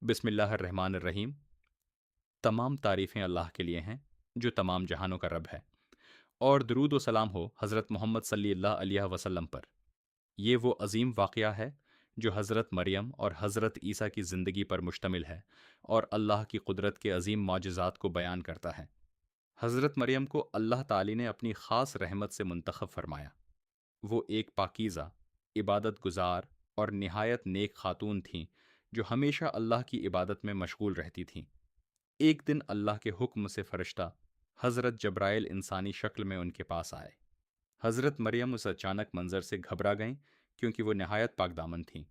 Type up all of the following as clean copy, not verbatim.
بسم اللہ الرحمن الرحیم۔ تمام تعریفیں اللہ کے لیے ہیں جو تمام جہانوں کا رب ہے، اور درود و سلام ہو حضرت محمد صلی اللہ علیہ وسلم پر۔ یہ وہ عظیم واقعہ ہے جو حضرت مریم اور حضرت عیسیٰ کی زندگی پر مشتمل ہے اور اللہ کی قدرت کے عظیم معجزات کو بیان کرتا ہے۔ حضرت مریم کو اللہ تعالی نے اپنی خاص رحمت سے منتخب فرمایا۔ وہ ایک پاکیزہ، عبادت گزار اور نہایت نیک خاتون تھیں جو ہمیشہ اللہ کی عبادت میں مشغول رہتی تھیں۔ ایک دن اللہ کے حکم سے فرشتہ حضرت جبرائیل انسانی شکل میں ان کے پاس آئے۔ حضرت مریم اس اچانک منظر سے گھبرا گئیں کیونکہ وہ نہایت پاک دامن تھیں۔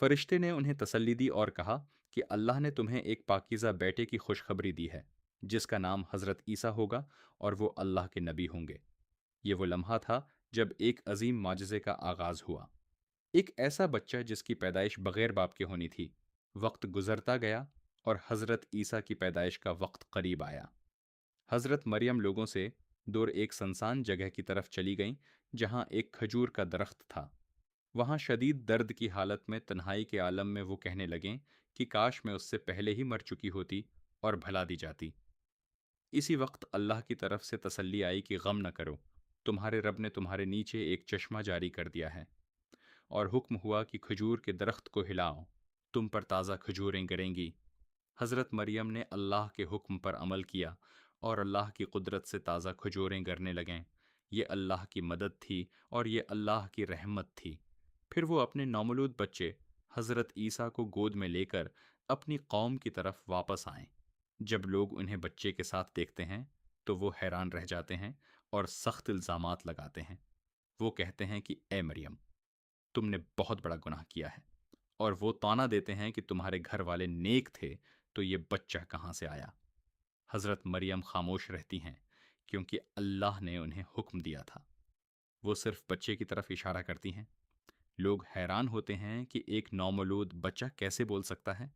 فرشتے نے انہیں تسلی دی اور کہا کہ اللہ نے تمہیں ایک پاکیزہ بیٹے کی خوشخبری دی ہے جس کا نام حضرت عیسیٰ ہوگا اور وہ اللہ کے نبی ہوں گے۔ یہ وہ لمحہ تھا جب ایک عظیم معجزے کا آغاز ہوا۔ ایک ایسا بچہ جس کی پیدائش بغیر باپ کے ہونی تھی۔ وقت گزرتا گیا اور حضرت عیسیٰ کی پیدائش کا وقت قریب آیا۔ حضرت مریم لوگوں سے دور ایک سنسان جگہ کی طرف چلی گئیں جہاں ایک کھجور کا درخت تھا۔ وہاں شدید درد کی حالت میں تنہائی کے عالم میں وہ کہنے لگیں کہ کاش میں اس سے پہلے ہی مر چکی ہوتی اور بھلا دی جاتی۔ اسی وقت اللہ کی طرف سے تسلی آئی کہ غم نہ کرو، تمہارے رب نے تمہارے نیچے ایک چشمہ جاری کر دیا ہے، اور حکم ہوا کہ کھجور کے درخت کو ہلاؤ، تم پر تازہ کھجوریں گریں گی۔ حضرت مریم نے اللہ کے حکم پر عمل کیا اور اللہ کی قدرت سے تازہ کھجوریں گرنے لگیں۔ یہ اللہ کی مدد تھی اور یہ اللہ کی رحمت تھی۔ پھر وہ اپنے نومولود بچے حضرت عیسیٰ کو گود میں لے کر اپنی قوم کی طرف واپس آئیں۔ جب لوگ انہیں بچے کے ساتھ دیکھتے ہیں تو وہ حیران رہ جاتے ہیں اور سخت الزامات لگاتے ہیں۔ وہ کہتے ہیں کہ اے مریم، تم نے بہت بڑا گناہ کیا ہے، اور وہ طعنہ دیتے ہیں کہ تمہارے گھر والے نیک تھے تو یہ بچہ کہاں سے آیا؟ حضرت مریم خاموش رہتی ہیں کیونکہ اللہ نے انہیں حکم دیا تھا۔ وہ صرف بچے کی طرف اشارہ کرتی ہیں۔ لوگ حیران ہوتے ہیں کہ ایک نومولود بچہ کیسے بول سکتا ہے،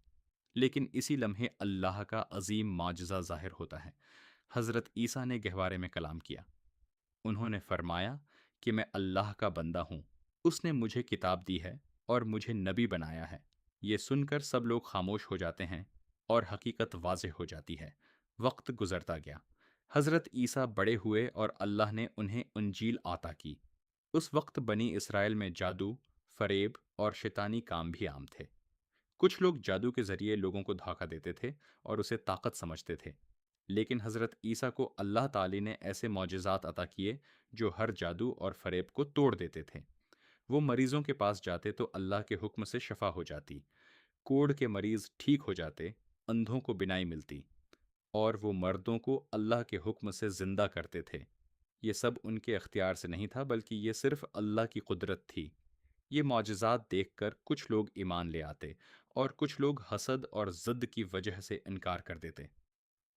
لیکن اسی لمحے اللہ کا عظیم معجزہ ظاہر ہوتا ہے۔ حضرت عیسیٰ نے گہوارے میں کلام کیا۔ انہوں نے فرمایا کہ میں اللہ کا بندہ ہوں، اس نے مجھے کتاب دی ہے اور مجھے نبی بنایا ہے۔ یہ سن کر سب لوگ خاموش ہو جاتے ہیں اور حقیقت واضح ہو جاتی ہے۔ وقت گزرتا گیا، حضرت عیسیٰ بڑے ہوئے اور اللہ نے انہیں انجیل عطا کی۔ اس وقت بنی اسرائیل میں جادو، فریب اور شیطانی کام بھی عام تھے۔ کچھ لوگ جادو کے ذریعے لوگوں کو دھوکہ دیتے تھے اور اسے طاقت سمجھتے تھے، لیکن حضرت عیسیٰ کو اللہ تعالی نے ایسے معجزات عطا کیے جو ہر جادو اور فریب کو توڑ دیتے تھے۔ وہ مریضوں کے پاس جاتے تو اللہ کے حکم سے شفا ہو جاتی، کوڑ کے مریض ٹھیک ہو جاتے، اندھوں کو بینائی ملتی، اور وہ مردوں کو اللہ کے حکم سے زندہ کرتے تھے۔ یہ سب ان کے اختیار سے نہیں تھا بلکہ یہ صرف اللہ کی قدرت تھی۔ یہ معجزات دیکھ کر کچھ لوگ ایمان لے آتے اور کچھ لوگ حسد اور ضد کی وجہ سے انکار کر دیتے۔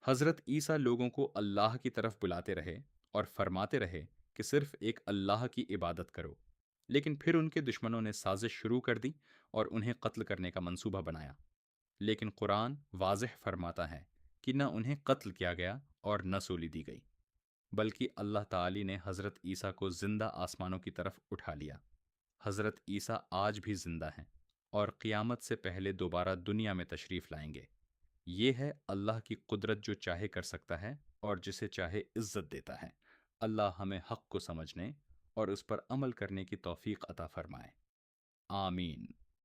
حضرت عیسیٰ لوگوں کو اللہ کی طرف بلاتے رہے اور فرماتے رہے کہ صرف ایک اللہ کی عبادت کرو، لیکن پھر ان کے دشمنوں نے سازش شروع کر دی اور انہیں قتل کرنے کا منصوبہ بنایا۔ لیکن قرآن واضح فرماتا ہے کہ نہ انہیں قتل کیا گیا اور نہ سولی دی گئی، بلکہ اللہ تعالی نے حضرت عیسیٰ کو زندہ آسمانوں کی طرف اٹھا لیا۔ حضرت عیسیٰ آج بھی زندہ ہیں اور قیامت سے پہلے دوبارہ دنیا میں تشریف لائیں گے۔ یہ ہے اللہ کی قدرت جو چاہے کر سکتا ہے اور جسے چاہے عزت دیتا ہے۔ اللہ ہمیں حق کو سمجھنے اور اس پر عمل کرنے کی توفیق عطا فرمائے۔ آمین۔